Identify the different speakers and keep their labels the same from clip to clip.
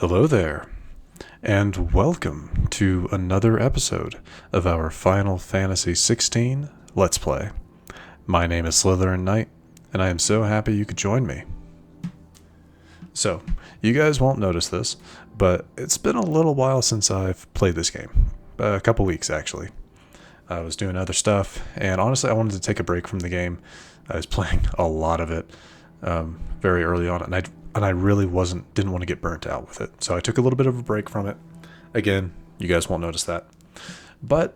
Speaker 1: Hello there, and welcome to another episode of our Final Fantasy XVI Let's Play. My name is SlytherinKnight, and I am so happy you could join me. So, you guys won't notice this, but it's been a little while since I've played this game. A couple weeks, actually. I was doing other stuff, and honestly, I wanted to take a break from the game. I was playing a lot of it very early on, and I really didn't want to get burnt out with it. So I took a little bit of a break from it. Again, you guys won't notice that. But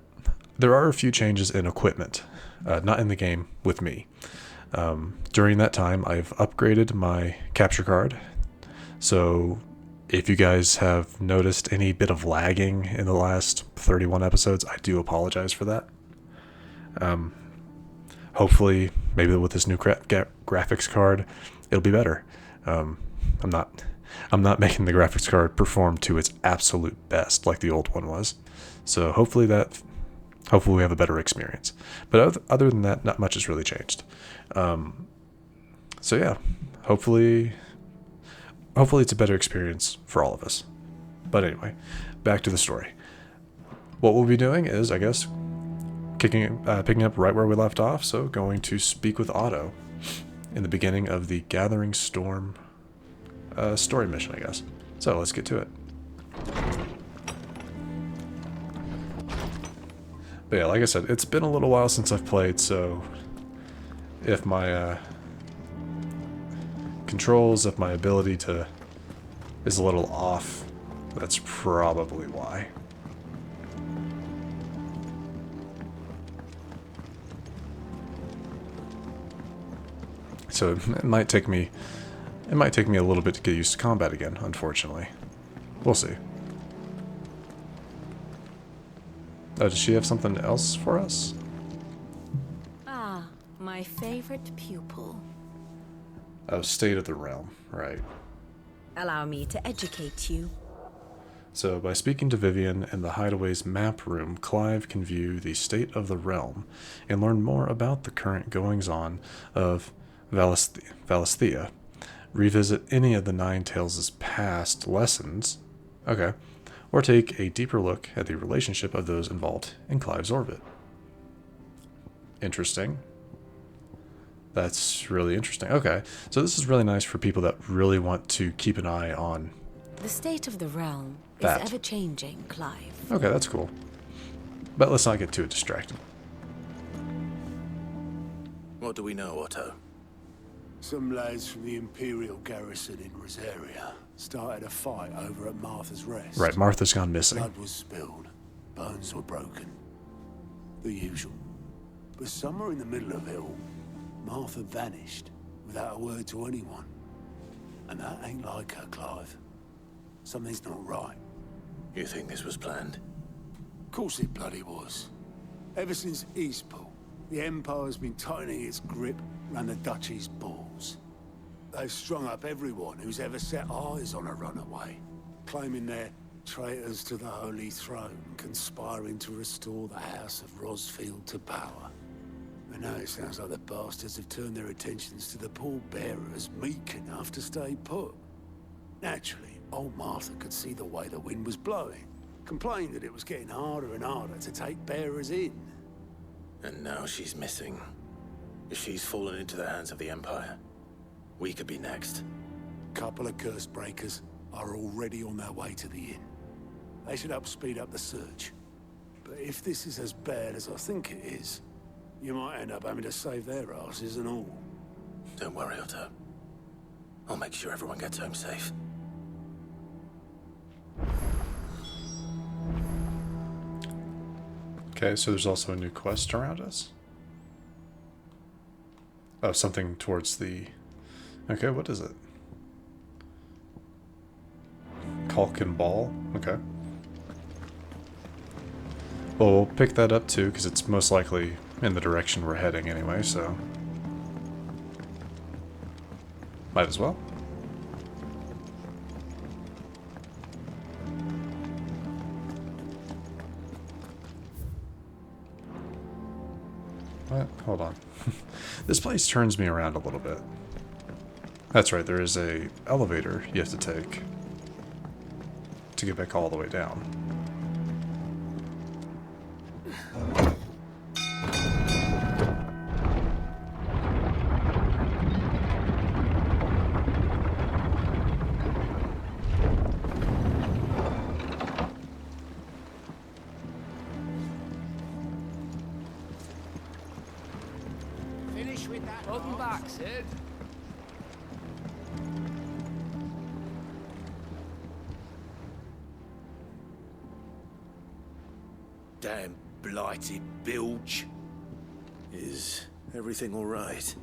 Speaker 1: there are a few changes in equipment, not in the game, with me. During that time, I've upgraded my capture card. So if you guys have noticed any bit of lagging in the last 31 episodes, I do apologize for that. Hopefully, maybe with this new graphics card, it'll be better. I'm not making the graphics card perform to its absolute best like the old one was. So hopefully we have a better experience. But other than that, not much has really changed. So yeah, hopefully it's a better experience for all of us. But anyway, back to the story. What we'll be doing is, I guess, picking up right where we left off. So going to speak with Otto in the beginning of the Gathering Storm story mission, I guess. So let's get to it. But yeah, like I said, it's been a little while since I've played, so if my controls, if my ability to is a little off, that's probably why. So it might take me a little bit to get used to combat again, unfortunately. We'll see. Oh, does she have something else for us?
Speaker 2: Ah, my favorite pupil.
Speaker 1: Oh, State of the Realm, right.
Speaker 2: Allow me to educate you.
Speaker 1: So, by speaking to Vivian in the Hideaway's map room, Clive can view the state of the realm and learn more about the current goings-on of Valisthea. Revisit any of the Nine Tails' past lessons, or take a deeper look at the relationship of those involved in Clive's orbit. Interesting. That's really interesting. Okay, so this is really nice for people that really want to keep an eye on
Speaker 2: The state of the realm
Speaker 1: that.
Speaker 2: is ever-changing, Clive.
Speaker 1: Okay, that's cool. But let's not get too distracted.
Speaker 3: What do we know, Otto?
Speaker 4: Some lads from the Imperial garrison in Rosaria started a fight over at Martha's Rest.
Speaker 1: Right, Martha's gone missing.
Speaker 4: Blood was spilled, bones were broken. The usual. But somewhere in the middle of it all, Martha vanished without a word to anyone. And that ain't like her, Clive. Something's not right.
Speaker 3: You think this was planned?
Speaker 4: Of course it bloody was. Ever since Eastpool, the Empire's been tightening its grip around the Duchy's balls. They've strung up everyone who's ever set eyes on a runaway, claiming they're traitors to the Holy Throne, conspiring to restore the House of Rosfield to power. And now it sounds like the bastards have turned their attentions to the pallbearers meek enough to stay put. Naturally, old Martha could see the way the wind was blowing, complained that it was getting harder and harder to take bearers in.
Speaker 3: And now she's missing. If she's fallen into the hands of the Empire, we could be next.
Speaker 4: Couple of curse breakers are already on their way to the inn. They should help speed up the search. But if this is as bad as I think it is, you might end up having to save their asses and all.
Speaker 3: Don't worry, Otto. I'll make sure everyone gets home safe.
Speaker 1: Okay, so there's also a new quest around us. Oh, something towards the... Okay, what is it? Calkin Ball? Okay. Well, we'll pick that up too, because it's most likely in the direction we're heading anyway, so... Might as well. What? Hold on. This place turns me around a little bit. That's right, there is a elevator you have to take. to get back all the way down.
Speaker 5: Finish with that. Welcome back, Sid.
Speaker 3: Damn blighted bilge. Is everything all right?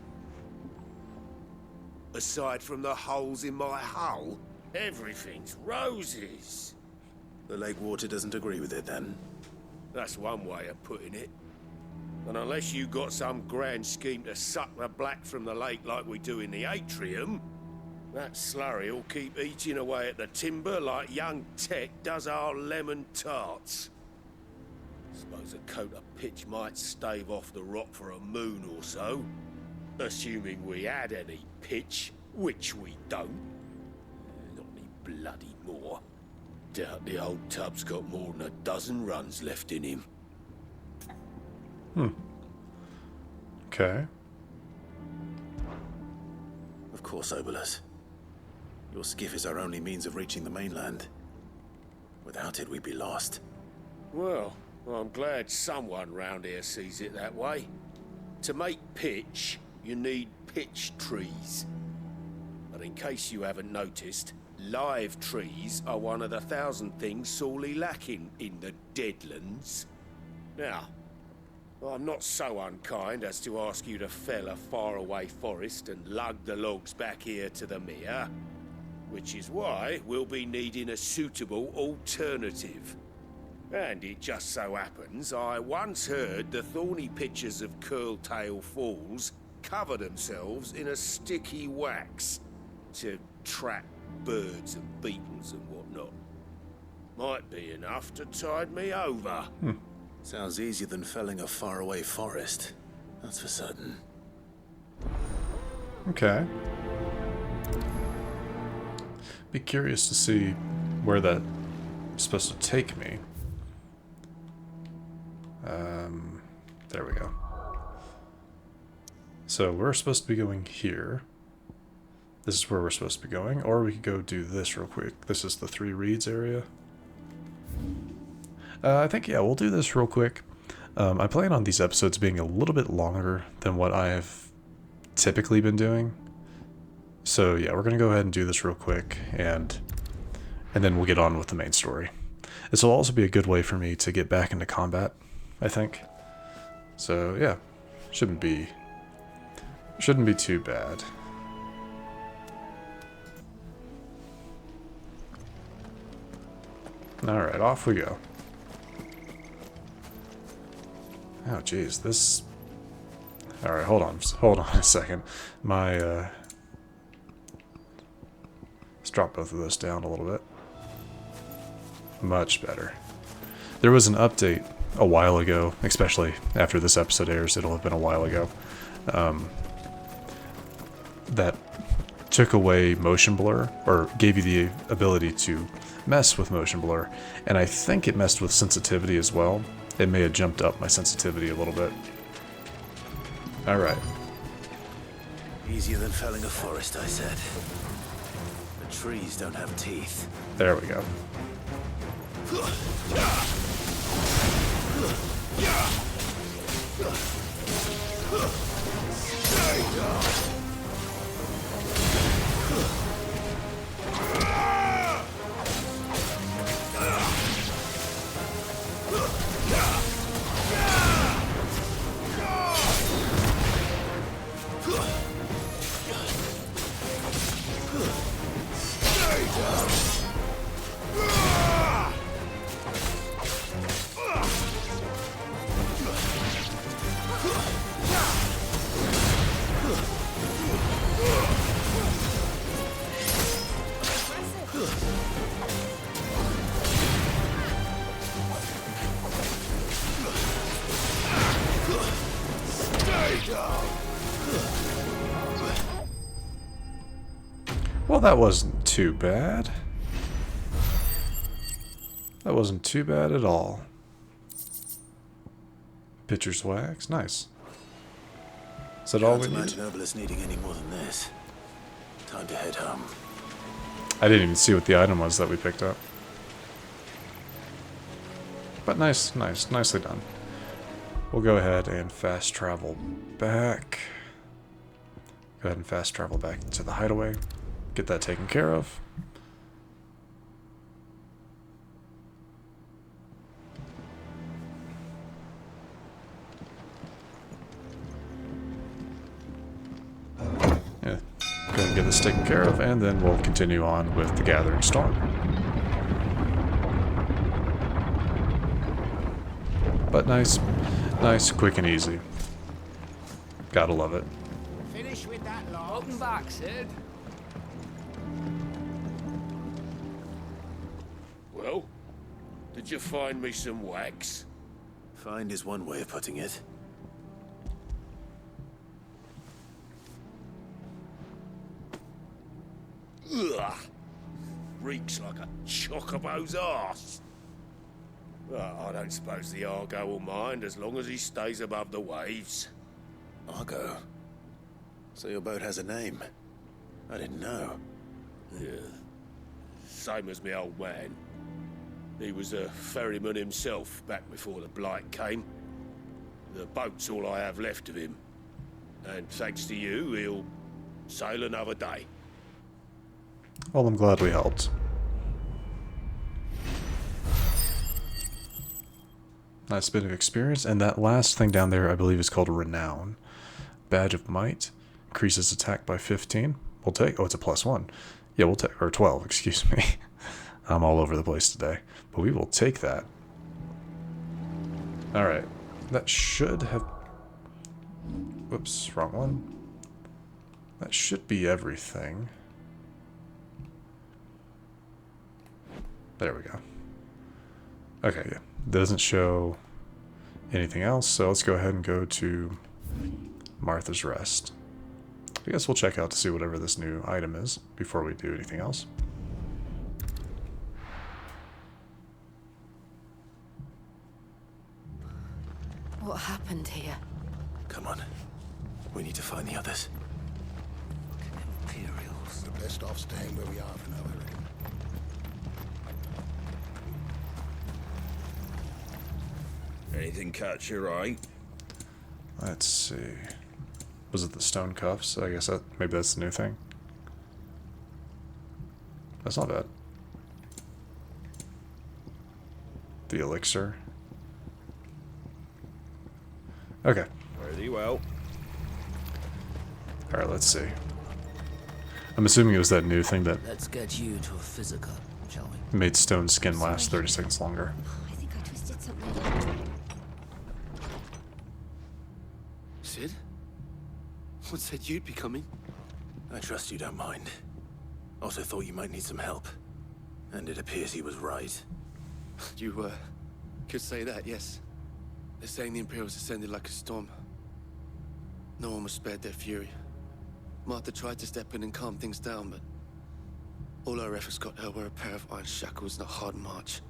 Speaker 6: Aside from the holes in my hull, everything's roses.
Speaker 3: The lake water doesn't agree with it, then?
Speaker 6: That's one way of putting it. And unless you got some grand scheme to suck the black from the lake like we do in the atrium, that slurry will keep eating away at the timber like young Tech does our lemon tarts. Suppose a coat of pitch might stave off the rock for a moon or so. Assuming we had any pitch, which we don't. Not any bloody more. Doubt the old tub's got more than a dozen runs left in him.
Speaker 1: Okay.
Speaker 3: Of course, Obolus. Your skiff is our only means of reaching the mainland. Without it, we'd be lost.
Speaker 6: Well, I'm glad someone round here sees it that way. To make pitch, you need pitch trees. But in case you haven't noticed, live trees are one of the 1,000 things sorely lacking in the Deadlands. Now, I'm not so unkind as to ask you to fell a faraway forest and lug the logs back here to the mere, which is why we'll be needing a suitable alternative. And it just so happens I once heard the thorny pitchers of Curltail Falls cover themselves in a sticky wax to trap birds and beetles and whatnot. Might be enough to tide me over.
Speaker 3: Sounds easier than felling a faraway forest. That's for certain.
Speaker 1: Okay. Be curious to see where that's supposed to take me. There we go. So we're supposed to be going here. This is where we're supposed to be going. Or we could go do this real quick. This is the 3 reeds area. I think, yeah, we'll do this real quick. I plan on these episodes being a little bit longer than what I have typically been doing. So yeah, we're going to go ahead and do this real quick, and then we'll get on with the main story. This will also be a good way for me to get back into combat, I think. So yeah, shouldn't be too bad. Alright, off we go. Oh jeez, this... Alright, hold on a second. Let's drop both of those down a little bit. Much better. There was an update a while ago, especially after this episode airs, it'll have been a while ago, that took away motion blur, or gave you the ability to mess with motion blur, and I think it messed with sensitivity as well. It may have jumped up my sensitivity a little bit. Alright.
Speaker 3: Easier than felling a forest, I said. The trees don't have teeth.
Speaker 1: There we go. Well, that wasn't too bad. That wasn't too bad at all. Pitcher's wax, nice. Is that all we
Speaker 3: Can't
Speaker 1: need?
Speaker 3: imagine Obelisk needing any more than this. Time to head home.
Speaker 1: I didn't even see what the item was that we picked up. But nicely done. We'll go ahead and fast travel back. Go ahead and fast travel back to the hideaway. Get that taken care of. Yeah, go ahead and get this taken care of, and then we'll continue on with the Gathering Storm. But nice, quick and easy. Gotta love it.
Speaker 5: Finish with that lot. Welcome back, Sid.
Speaker 6: Well, did you find me some wax?
Speaker 3: Find is one way of putting it.
Speaker 6: Ugh! Reeks like a chocobo's arse. Well, I don't suppose the Argo will mind as long as he stays above the waves.
Speaker 3: Argo. So your boat has a name. I didn't know.
Speaker 6: Yeah. Same as me old man. He was a ferryman himself back before the Blight came. The boat's all I have left of him. And thanks to you, he'll sail another day.
Speaker 1: Well, I'm glad we helped. Nice bit of experience, and that last thing down there I believe is called Renown. Badge of Might. Increases attack by 15. We'll take... Oh, it's a +1. Yeah, we'll take... Or 12, excuse me. I'm all over the place today. But we will take that. Alright. That should have... Whoops, wrong one. That should be everything. There we go. Okay, yeah. Doesn't show anything else, so let's go ahead and go to Martha's Rest. I guess we'll check out to see whatever this new item is before we do anything else.
Speaker 2: What happened here?
Speaker 3: Come on. We need to find the others.
Speaker 4: Imperials. The best off staying where we are for now, I reckon.
Speaker 7: Anything catch your eye?
Speaker 1: Let's see. Was it the stone cuffs? I guess maybe that's the new thing. That's not bad. The elixir. Okay.
Speaker 7: Pretty well.
Speaker 1: Alright, let's see. I'm assuming it was that new thing that
Speaker 5: Let's get you to a physical, shall we?
Speaker 1: made stone skin last 30 seconds longer.
Speaker 2: I think I twisted something.
Speaker 8: Sid? What said you'd be coming?
Speaker 3: I trust you don't mind. Also thought you might need some help. And it appears he was right.
Speaker 8: You, could say that, yes. They're saying the Imperials descended like a storm. No one was spared their fury. Martha tried to step in and calm things down, but all our efforts got her were a pair of iron shackles and a hard march.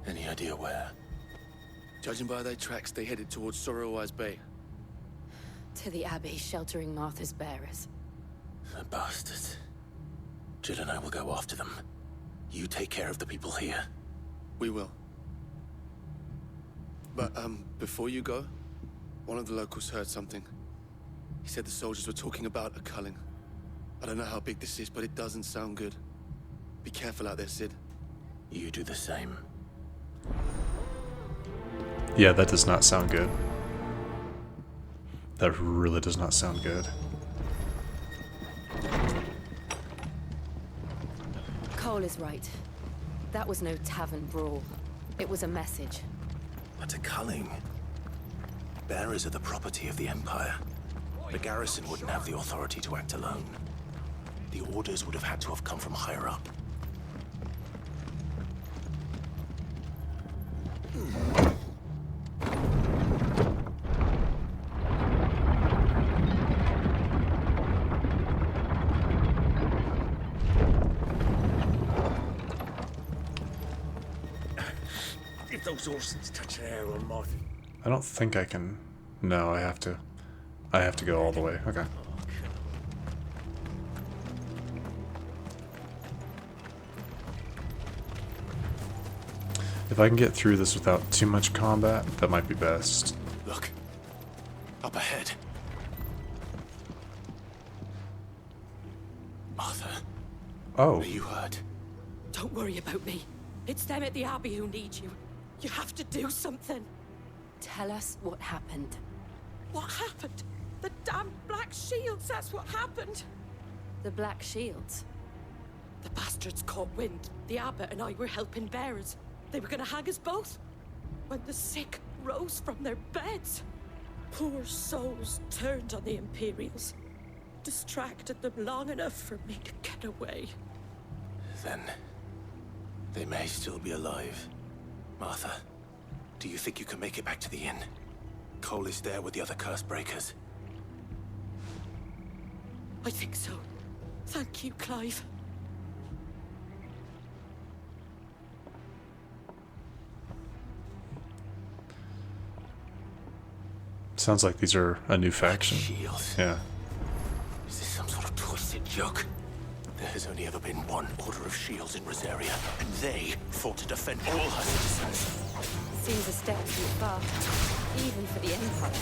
Speaker 3: Any idea where?
Speaker 8: Judging by their tracks, they headed towards Sorrowwise Bay.
Speaker 2: To the Abbey sheltering Martha's bearers.
Speaker 3: The bastards. Jill and I will go after them. You take care of the people here.
Speaker 8: We will. But, before you go, one of the locals heard something. He said the soldiers were talking about a culling. I don't know how big this is, but it doesn't sound good. Be careful out there, Sid.
Speaker 3: You do the same.
Speaker 1: Yeah, that does not sound good. That really does not sound good.
Speaker 2: Cole is right. That was no tavern brawl. It was a message.
Speaker 3: But a culling. Bearers are the property of the Empire. The garrison wouldn't have the authority to act alone. The orders would have had to have come from higher up.
Speaker 6: those horses touch an hair on my...
Speaker 1: I don't think I can. No, I have to. I have to go all the way. Okay. If I can get through this without too much combat, that might be best.
Speaker 3: Look. Up ahead. Arthur,
Speaker 1: Oh,
Speaker 3: are you hurt?
Speaker 9: Don't worry about me. It's them at the Abbey who need you. You have to do something.
Speaker 2: Tell us what happened.
Speaker 9: What happened? The damn Black Shields, that's what happened.
Speaker 2: The Black Shields.
Speaker 9: The bastards caught wind. The abbot and I were helping bearers. They were gonna hang us both. When the sick rose from their beds. Poor souls turned on the Imperials. Distracted them long enough for me to get away.
Speaker 3: Then they may still be alive. Martha, do you think you can make it back to the inn? Cole is there with the other curse breakers.
Speaker 9: I think so. Thank you, Clive.
Speaker 1: sounds like these are a new faction.
Speaker 3: Shields.
Speaker 1: Yeah.
Speaker 3: Is this some sort of twisted joke? There has only ever been one Order of Shields in Rosaria, and they fought to defend all her citizens.
Speaker 2: Seems a step too far, even for the Empire.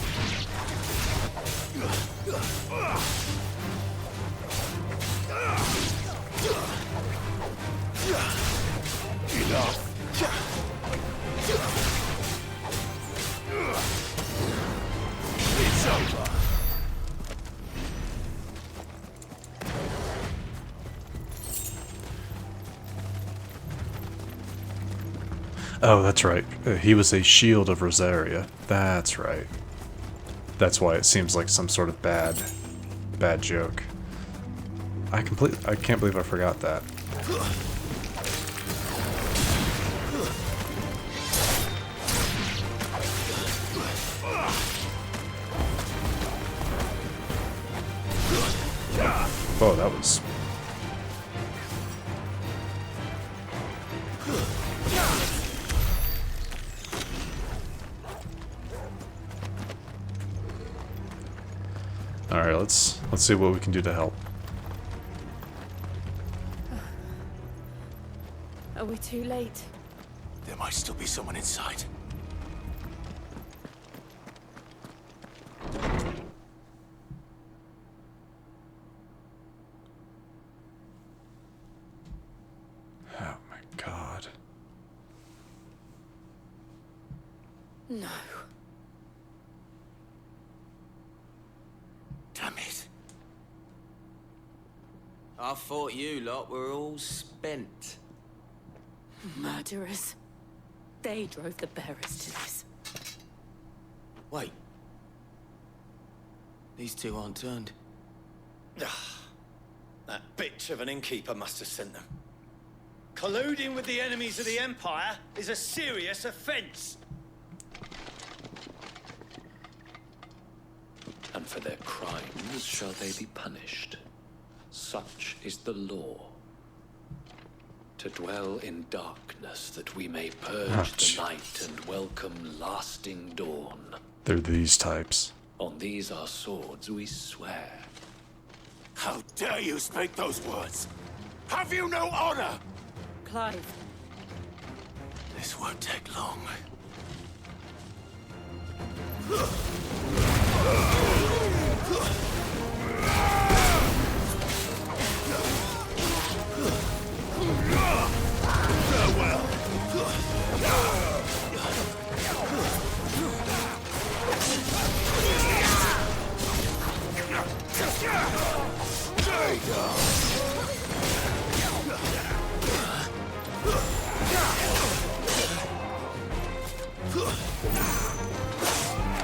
Speaker 3: It's over.
Speaker 1: Oh, that's right. He was a shield of Rosaria. That's right. That's why it seems like some sort of bad joke. I can't believe I forgot that. Oh, that was... Alright, let's see what we can do to help.
Speaker 2: Are we too late?
Speaker 3: There might still be someone inside.
Speaker 1: Oh my god.
Speaker 2: No.
Speaker 3: Damn it.
Speaker 5: I thought you lot were all spent.
Speaker 2: Murderers. They drove the bearers to this.
Speaker 5: Wait. These two aren't turned.
Speaker 10: That bitch of an innkeeper must have sent them. Colluding with the enemies of the Empire is a serious offense.
Speaker 11: And for their crimes shall they be punished. Such is the law. To dwell in darkness that we may purge the night and welcome lasting dawn.
Speaker 1: They're these types.
Speaker 11: On these our swords we swear.
Speaker 3: How dare you speak those words? Have you no honor?
Speaker 2: Clive.
Speaker 3: This won't take long.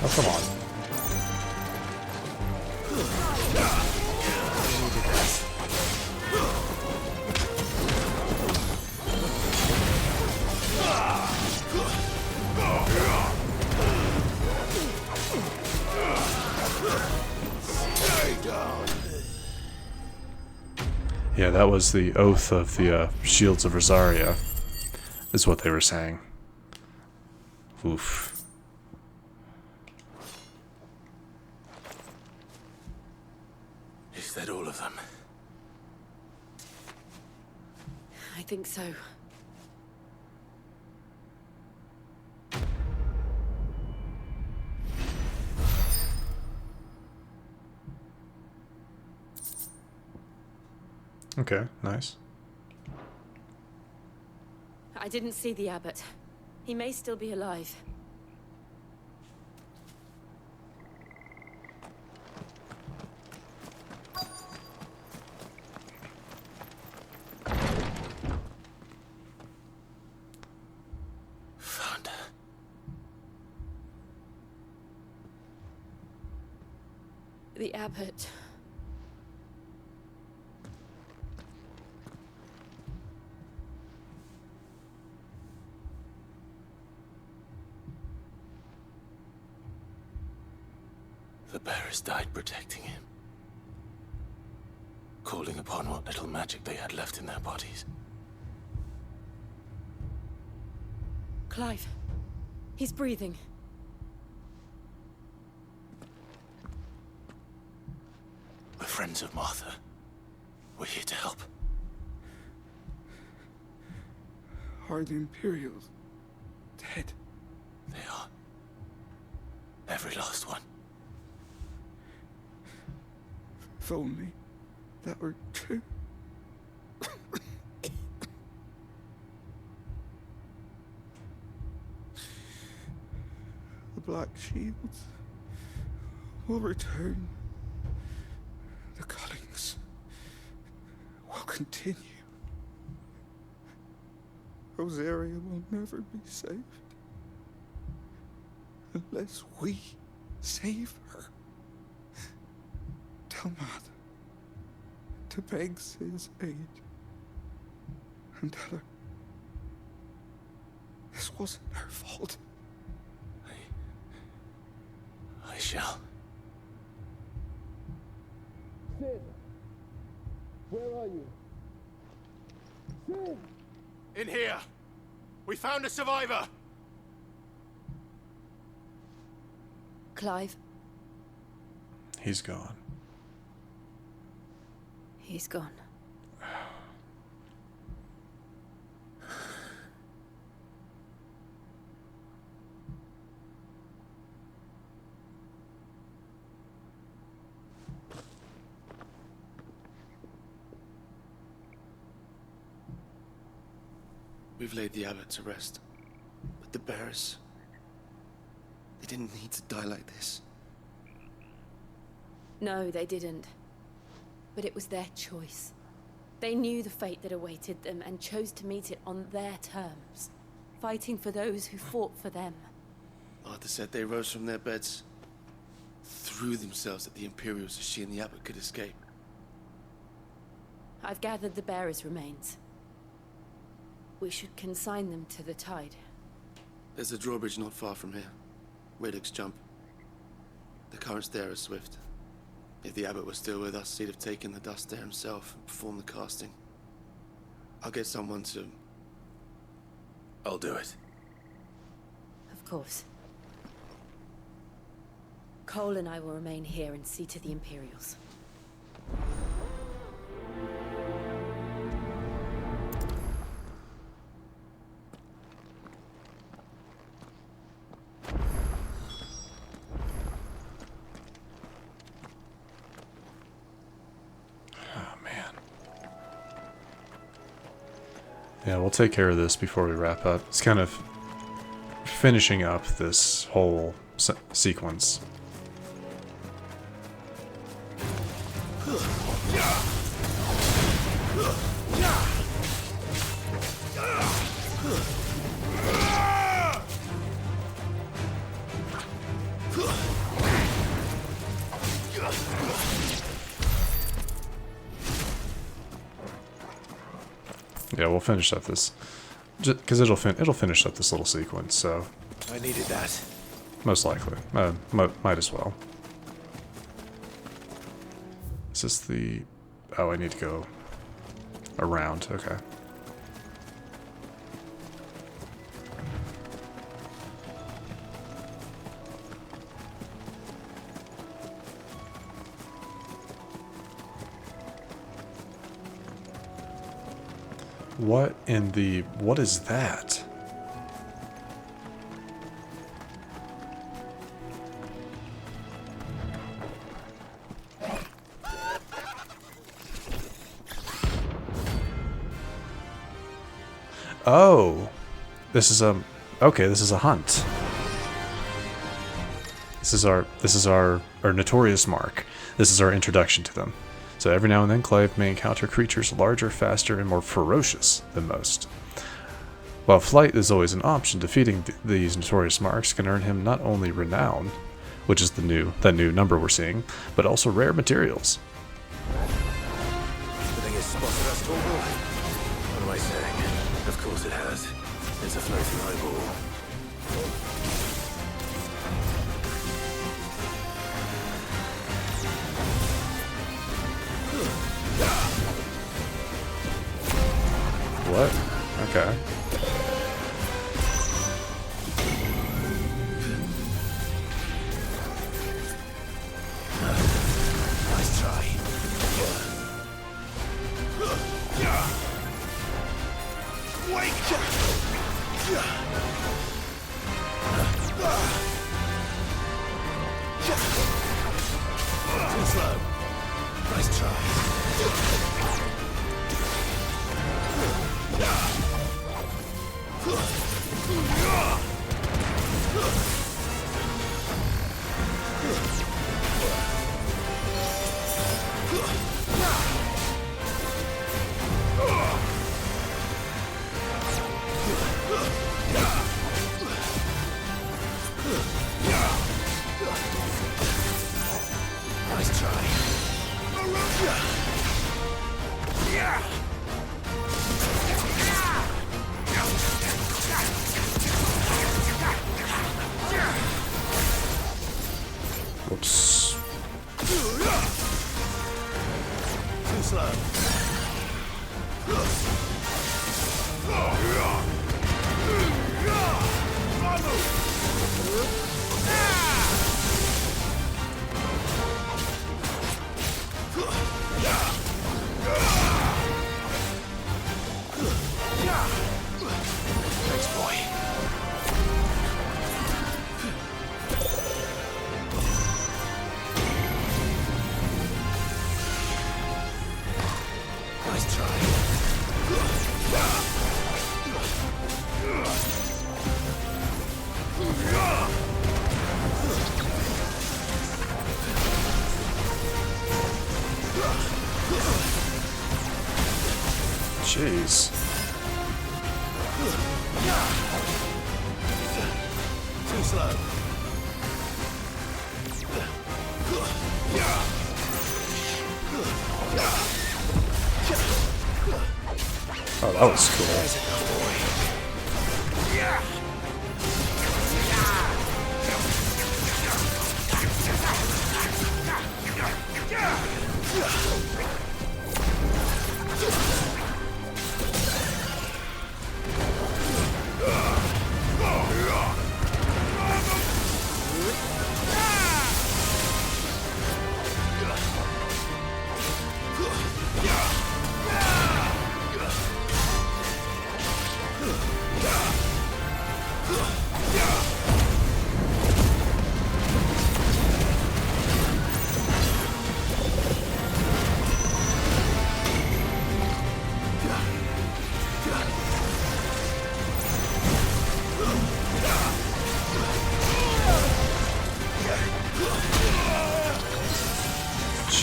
Speaker 1: Oh, come on. Yeah, that was the oath of the Shields of Rosaria, is what they were saying. Oof.
Speaker 3: Is that all of them?
Speaker 2: I think so.
Speaker 1: Okay, nice.
Speaker 2: I didn't see the abbot. He may still be alive.
Speaker 3: Found her.
Speaker 2: The abbot.
Speaker 3: The bearers died protecting him. Calling upon what little magic they had left in their bodies.
Speaker 2: Clive. He's breathing.
Speaker 3: We're friends of Martha. We're here to help.
Speaker 4: Are the Imperials dead?
Speaker 3: They are. Every last one.
Speaker 4: If only that were true. The Black Shields will return. The cuttings will continue. Rosaria will never be saved unless we save her. Tell Matt to beg his aid and tell her this wasn't her fault.
Speaker 3: I shall.
Speaker 6: Sid! Where are you? Sid!
Speaker 3: In here! We found a survivor!
Speaker 2: Clive.
Speaker 1: He's gone.
Speaker 2: He's gone.
Speaker 8: We've laid the abbot to rest. But the bearers... they didn't need to die like this.
Speaker 2: No, they didn't. But it was their choice. They knew the fate that awaited them and chose to meet it on their terms, fighting for those who fought for them.
Speaker 8: Arthur said they rose from their beds, threw themselves at the Imperials so she and the abbot could escape.
Speaker 2: I've gathered the bearers' remains. We should consign them to the tide.
Speaker 8: There's a drawbridge not far from here. Radix Jump. The currents there are swift. If the abbot was still with us, he'd have taken the dust there himself and performed the casting. I'll get someone to...
Speaker 3: I'll do it.
Speaker 2: Of course. Cole and I will remain here and see to the Imperials.
Speaker 1: Yeah, we'll take care of this before we wrap up. It's kind of finishing up this whole sequence. Yeah, we'll finish up this, because it'll finish up this little sequence. So
Speaker 3: I needed that.
Speaker 1: Most likely, might as well. Is this the? Oh, I need to go around. Okay. What in the... what is that? Oh, this is a... okay, this is a hunt. This is our notorious mark. This is our introduction to them. So every now and then Clive may encounter creatures larger, faster, and more ferocious than most. While flight is always an option, defeating these notorious marks can earn him not only renown, which is that new number we're seeing, but also rare materials.
Speaker 3: The thing has spotted us, Torgal. What am I saying? Of course it has. It's a floating eyeball.
Speaker 1: What? Okay.
Speaker 3: Nice try. Wake! Too slow. Nice try. Nice try.
Speaker 1: Whoops.
Speaker 3: Too slow. Thanks, boy. Nice try.
Speaker 1: Jeez.
Speaker 3: Too slow.
Speaker 1: Oh, that was cool.
Speaker 3: There's enough, boy.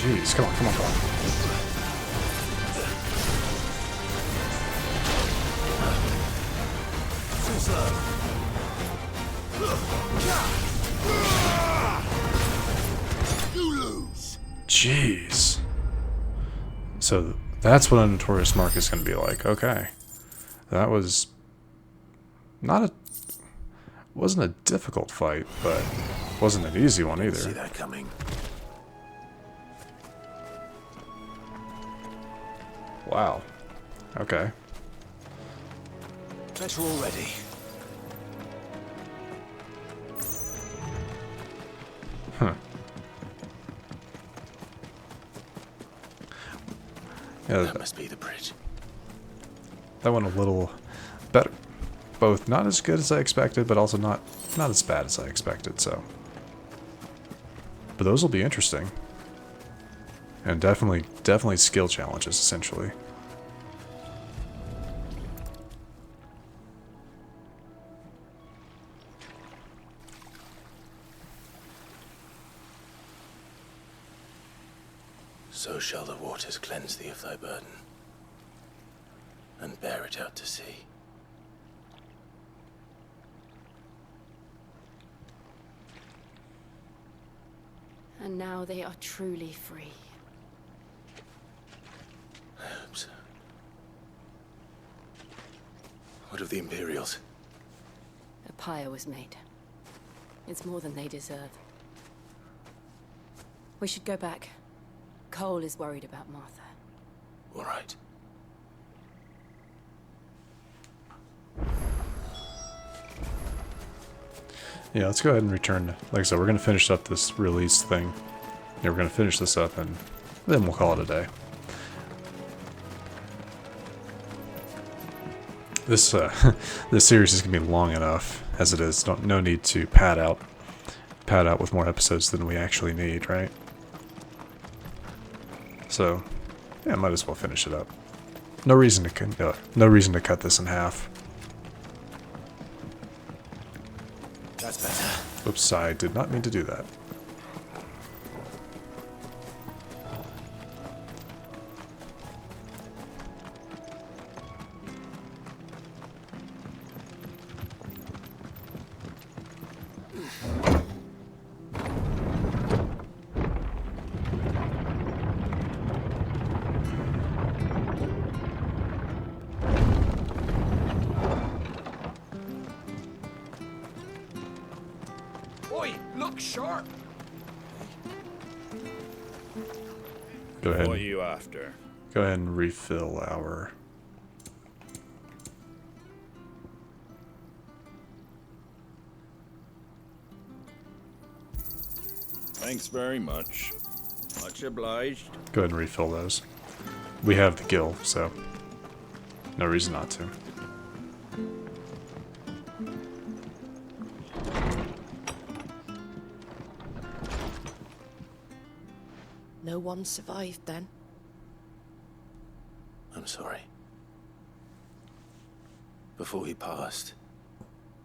Speaker 1: Jeez, come on, come on, come on.
Speaker 3: Too slow. You lose.
Speaker 1: Jeez. So that's what a notorious mark is going to be like. Okay. That was not a... wasn't a difficult fight, but wasn't an easy one either.
Speaker 3: See that coming.
Speaker 1: Wow. Okay.
Speaker 3: Bet you're all ready.
Speaker 1: Huh. Yeah,
Speaker 3: That must be the bridge.
Speaker 1: That went a little better. Both not as good as I expected, but also not as bad as I expected, so. But those will be interesting. And definitely skill challenges, essentially.
Speaker 3: So shall the waters cleanse thee of thy burden, and bear it out to sea.
Speaker 2: And now they are truly free.
Speaker 3: I hope so. What of the Imperials?
Speaker 2: A pyre was made. It's more than they deserve. We should go back. Cole is worried about Martha.
Speaker 3: All right.
Speaker 1: Yeah, let's go ahead and return. Like I said, we're going to finish up this release thing. Yeah, we're going to finish this up, and then we'll call it a day. This this series is going to be long enough as it is. No need to pad out with more episodes than we actually need, right? So, yeah, might as well finish it up. No reason to cut this in half.
Speaker 3: That's better.
Speaker 1: Oops, I did not mean to do that.
Speaker 5: Look sharp.
Speaker 1: Go ahead.
Speaker 7: What are you after?
Speaker 1: Go ahead and refill our.
Speaker 7: Thanks very much. Much obliged.
Speaker 1: Go ahead and refill those. We have the gill, so no reason not to.
Speaker 9: No one survived then?
Speaker 3: I'm sorry. Before he passed,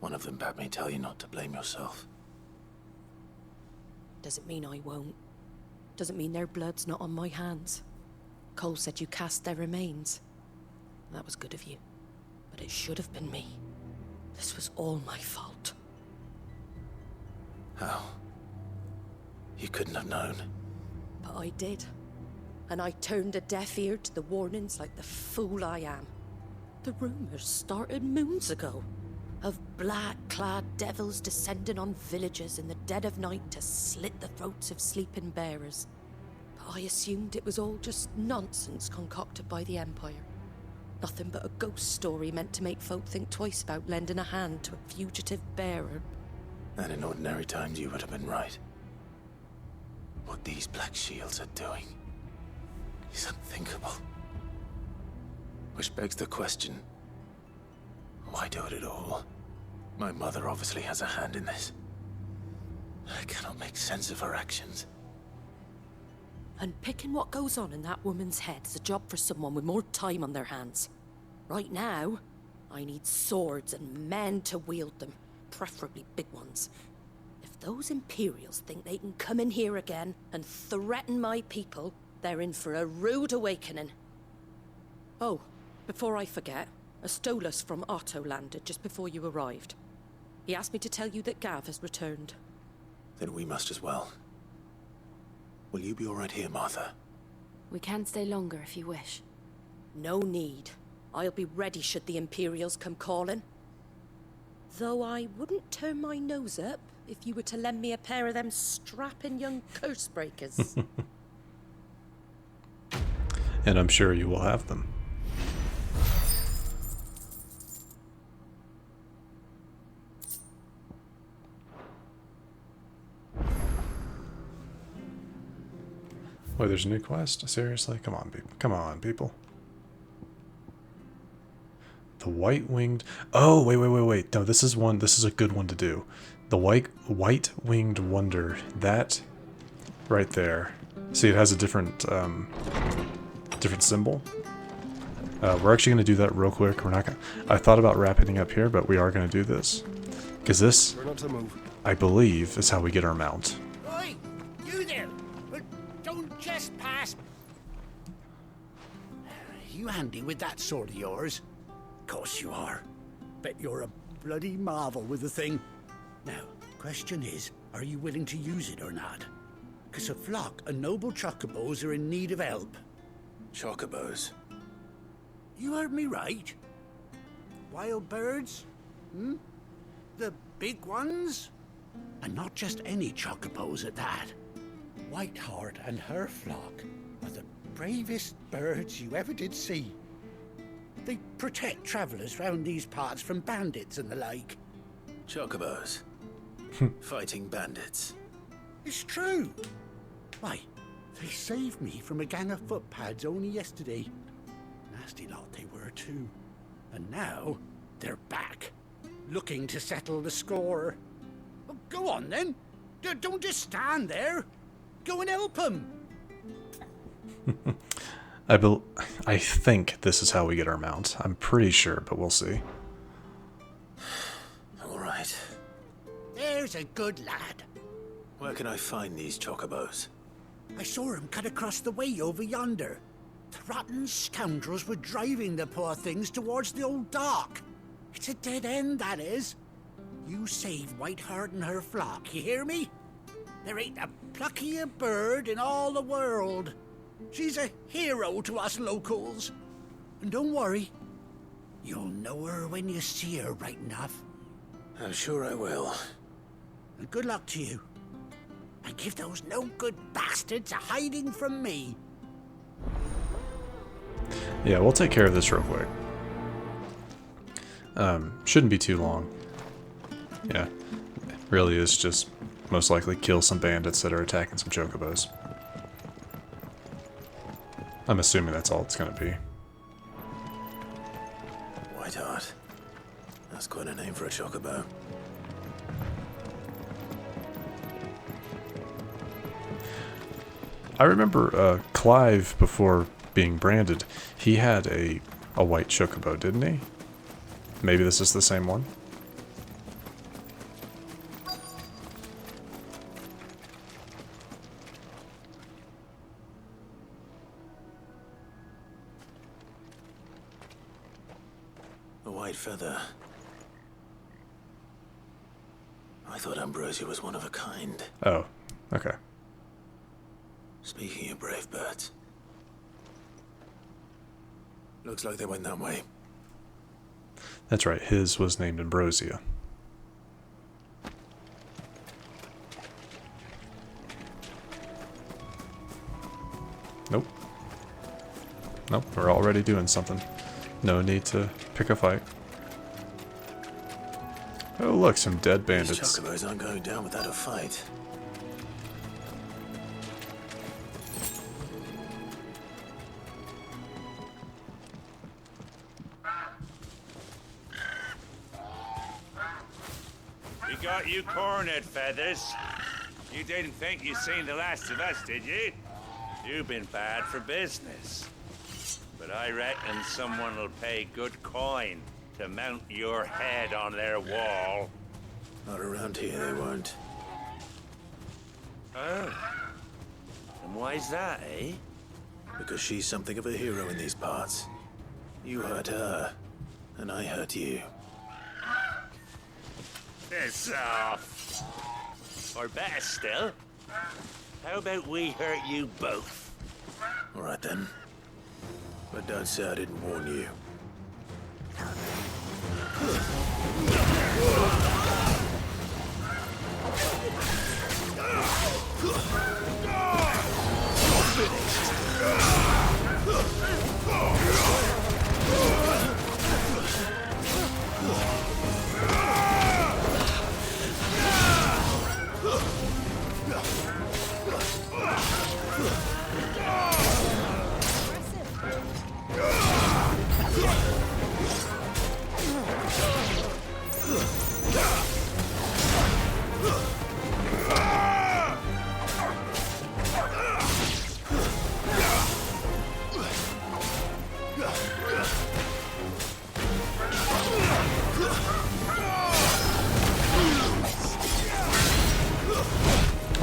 Speaker 3: one of them bade me tell you not to blame yourself.
Speaker 9: Doesn't mean I won't. Doesn't mean their blood's not on my hands. Cole said you cast their remains. That was good of you. But it should have been me. This was all my fault.
Speaker 3: How? You couldn't have known.
Speaker 9: But I did. And I turned a deaf ear to the warnings like the fool I am. The rumors started moons ago. Of black-clad devils descending on villages in the dead of night to slit the throats of sleeping bearers. But I assumed it was all just nonsense concocted by the Empire. Nothing but a ghost story meant to make folk think twice about lending a hand to a fugitive bearer.
Speaker 3: And in ordinary times you would have been right. What these Black Shields are doing is unthinkable. Which begs the question, why do it at all? My mother obviously has a hand in this. I cannot make sense of her actions.
Speaker 9: And picking what goes on in that woman's head is a job for someone with more time on their hands. Right now, I need swords and men to wield them, preferably big ones. If those Imperials think they can come in here again and threaten my people, they're in for a rude awakening. Oh, before I forget, a Stolas from Otto landed just before you arrived. He asked me to tell you that Gav has returned.
Speaker 3: Then we must as well. Will you be all right here, Martha?
Speaker 2: We can stay longer if you wish.
Speaker 9: No need. I'll be ready should the Imperials come calling. Though I wouldn't turn my nose up if you were to lend me a pair of them strapping young curse breakers.
Speaker 1: And I'm sure you will have them. Wait, there's a new quest? Seriously? Come on, people. Come on, people. The white-winged... Oh, wait. No, this is one... This is a good one to do. The white-winged wonder. That right there. See, it has a different symbol. We're actually going to do that real quick. We're not going to... I thought about wrapping it up here, but we are going to do this. Because this, I believe, is how we get our mount.
Speaker 5: Oi! You there! Don't just pass... You handy with that sword of yours? Course you are. Bet you're a bloody marvel with the thing. Now, question is, are you willing to use it or not? 'Cause a flock of noble chocobos are in need of help.
Speaker 3: Chocobos?
Speaker 5: You heard me right. Wild birds? Hmm? The big ones? And not just any chocobos at that. Whiteheart and her flock are the bravest birds you ever did see. They protect travelers round these parts from bandits and the like.
Speaker 3: Chocobos? Fighting bandits?
Speaker 5: It's true. Why, they saved me from a gang of footpads only yesterday. Nasty lot they were too. And now, they're back, looking to settle the score. Well, go on then. Don't just stand there. Go and help them.
Speaker 1: I think this is how we get our mount. I'm pretty sure, but we'll see.
Speaker 3: All right.
Speaker 5: There's a good lad.
Speaker 3: Where can I find these chocobos?
Speaker 5: I saw him cut across the way over yonder. The rotten scoundrels were driving the poor things towards the old dock. It's a dead end, that is. You save Whiteheart and her flock, you hear me? There ain't a pluckier bird in all the world. She's a hero to us locals. And don't worry, you'll know her when you see her right enough.
Speaker 3: I'm sure I will.
Speaker 5: And good luck to you. And give those no-good bastards a hiding from me.
Speaker 1: Yeah, we'll take care of this real quick. Shouldn't be too long. Yeah, really is just most likely kill some bandits that are attacking some chocobos. I'm assuming that's all it's going to be.
Speaker 3: Whiteheart. That's quite a name for a chocobo.
Speaker 1: I remember Clive, before being branded, he had a white chocobo, didn't he? Maybe this is the same one?
Speaker 3: A white feather. I thought Ambrosia was one of a kind.
Speaker 1: Oh, okay.
Speaker 3: Speaking of brave birds. Looks like they went that way.
Speaker 1: That's right, his was named Ambrosia. Nope. Nope, we're already doing something. No need to pick a fight. Oh look, some dead bandits.
Speaker 3: These chocobos aren't going down without a fight.
Speaker 12: We got you cornered, Feathers. You didn't think you'd seen the last of us, did you? You've been bad for business. But I reckon someone will pay good coin to mount your head on their wall.
Speaker 3: Not around here, they won't.
Speaker 12: Oh. And why's that, eh?
Speaker 3: Because she's something of a hero in these parts. You hurt her, and I hurt you.
Speaker 12: Piss off. Or better still, how about we hurt you both?
Speaker 3: All right then. But don't say I didn't warn you.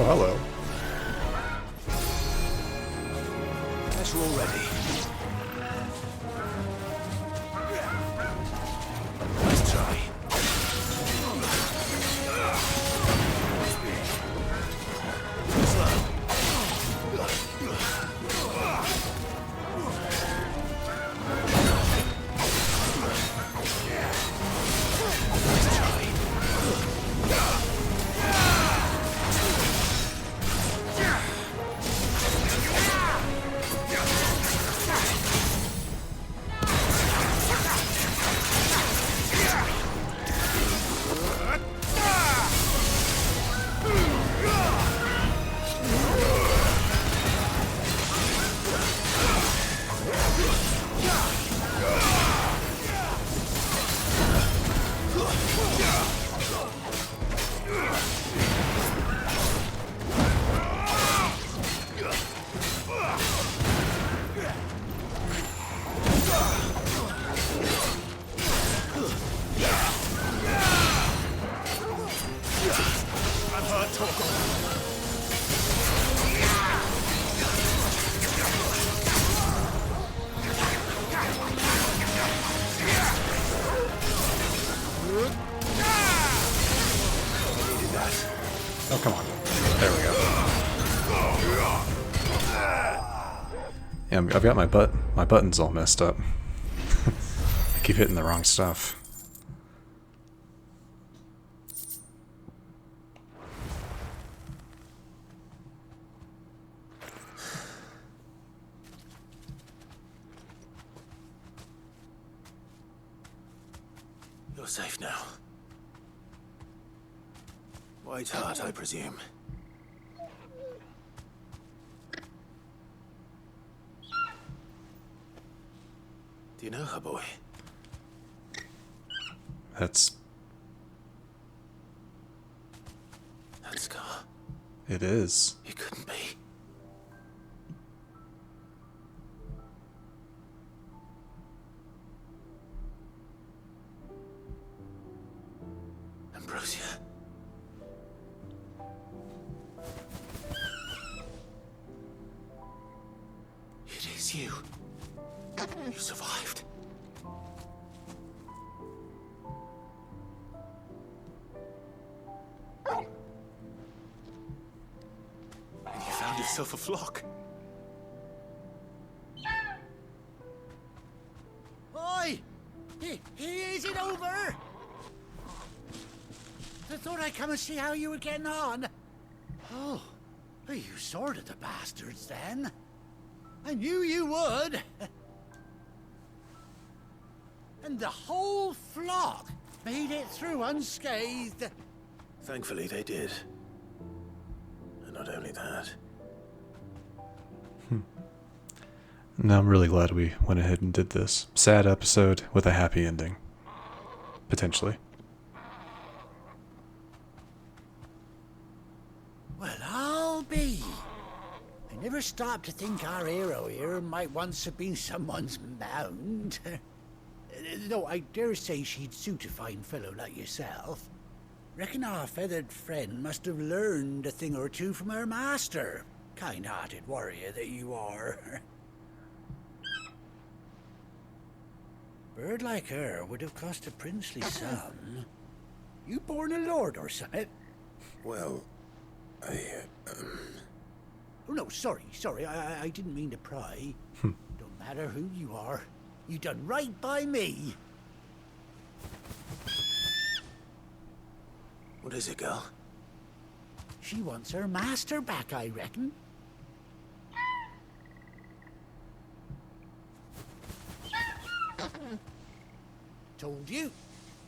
Speaker 1: hello.
Speaker 4: Guess we're all ready. Let's try.
Speaker 1: Oh, come on. There we go. Yeah, I've got my buttons all messed up. I keep hitting the wrong stuff.
Speaker 3: You're safe now. White Heart, I presume. Do you know her, boy?
Speaker 1: That's...
Speaker 3: That scar.
Speaker 1: It is.
Speaker 3: It couldn't be. Ambrosia. It is you. You survived. And you found yourself a flock.
Speaker 5: Oi! Is it over? I thought I'd come and see how you were getting on. Oh, you sorted the bastards then. I knew you would. And the whole flock made it through unscathed.
Speaker 3: Thankfully, they did. And not only that.
Speaker 1: No, I'm really glad we went ahead and did this. Sad episode with a happy ending. Potentially.
Speaker 5: Well, I'll be. I never stopped to think our hero here might once have been someone's mount. Though I dare say she'd suit a fine fellow like yourself. Reckon our feathered friend must have learned a thing or two from her master. Kind-hearted warrior that you are. Bird like her would have cost a princely sum. You born a lord or something?
Speaker 3: Well, I,
Speaker 5: Oh, no, sorry. I didn't mean to pry. Don't matter who you are. You done right by me.
Speaker 3: What is it, girl?
Speaker 5: She wants her master back, I reckon. Told you.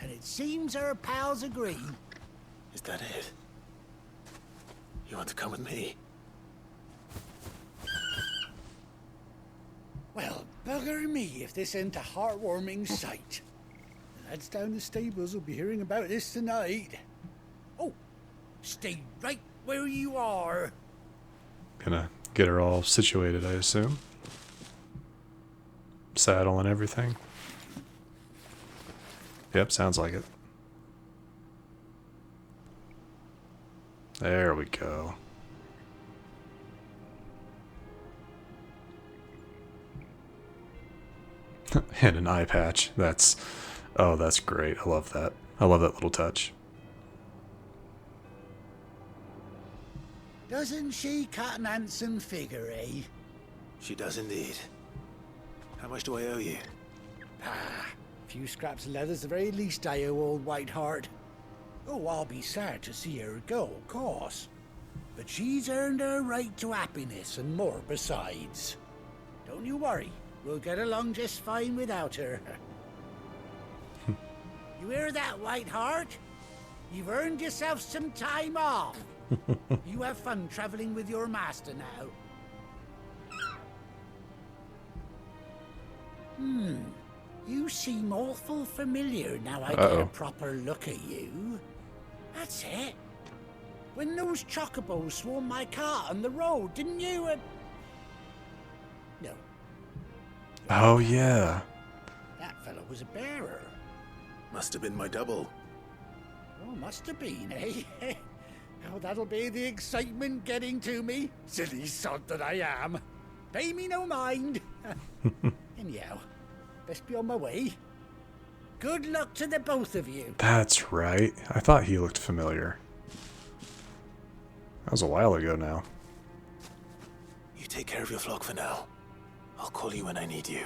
Speaker 5: And it seems her pals agree.
Speaker 3: Is that it? You want to come with me?
Speaker 5: Well, bugger me if this ain't a heartwarming sight. The lads down the stables will be hearing about this tonight. Oh, stay right where you are.
Speaker 1: Gonna get her all situated, I assume. Saddle and everything. Yep, sounds like it. There we go. And an eye patch. Oh, that's great. I love that. I love that little touch.
Speaker 5: Doesn't she cut an handsome figure, eh?
Speaker 3: She does indeed. How much do I owe you?
Speaker 5: Ah, a few scraps of leather's the very least I owe old Whiteheart. Oh, I'll be sad to see her go, of course. But she's earned her right to happiness and more besides. Don't you worry, we'll get along just fine without her. You hear that, Whiteheart? You've earned yourself some time off. You have fun traveling with your master now. You seem awful familiar now I get a proper look at you. That's it. When those chocobos swarmed my car on the road, didn't you? No.
Speaker 1: Oh, yeah.
Speaker 5: That fellow was a bearer.
Speaker 3: Must have been my double.
Speaker 5: Oh, must have been, eh? Oh, that'll be the excitement getting to me. Silly sod that I am. Pay me no mind. Anyhow, best be on my way. Good luck to the both of you.
Speaker 1: That's right. I thought he looked familiar. That was a while ago now.
Speaker 3: You take care of your flock for now. I'll call you when I need you.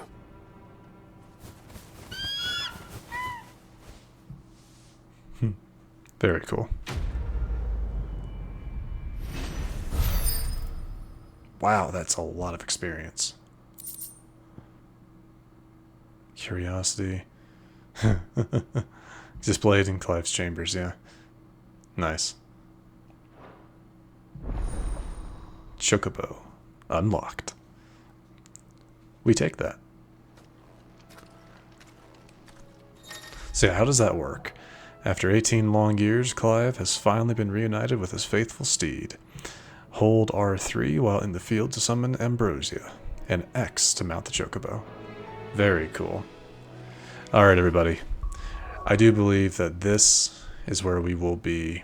Speaker 1: Very cool. Wow, that's a lot of experience. Curiosity. Displayed in Clive's chambers, yeah. Nice. Chocobo. Unlocked. We take that. So yeah, how does that work? After 18 long years, Clive has finally been reunited with his faithful steed. Hold R3 while in the field to summon Ambrosia, and X to mount the chocobo. Very cool. Alright everybody, I do believe that this is where we will be...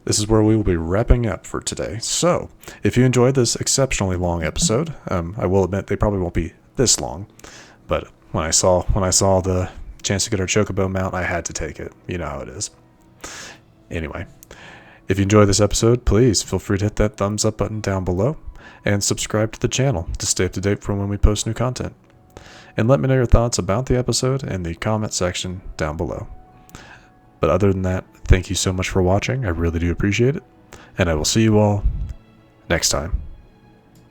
Speaker 1: wrapping up for today. So, if you enjoyed this exceptionally long episode, I will admit they probably won't be this long, but when I saw the chance to get our chocobo mount, I had to take it. You know how it is. Anyway, if you enjoyed this episode, please feel free to hit that thumbs up button down below and subscribe to the channel to stay up to date from when we post new content. And let me know your thoughts about the episode in the comment section down below. But other than that, thank you so much for watching. I really do appreciate it. And I will see you all next time.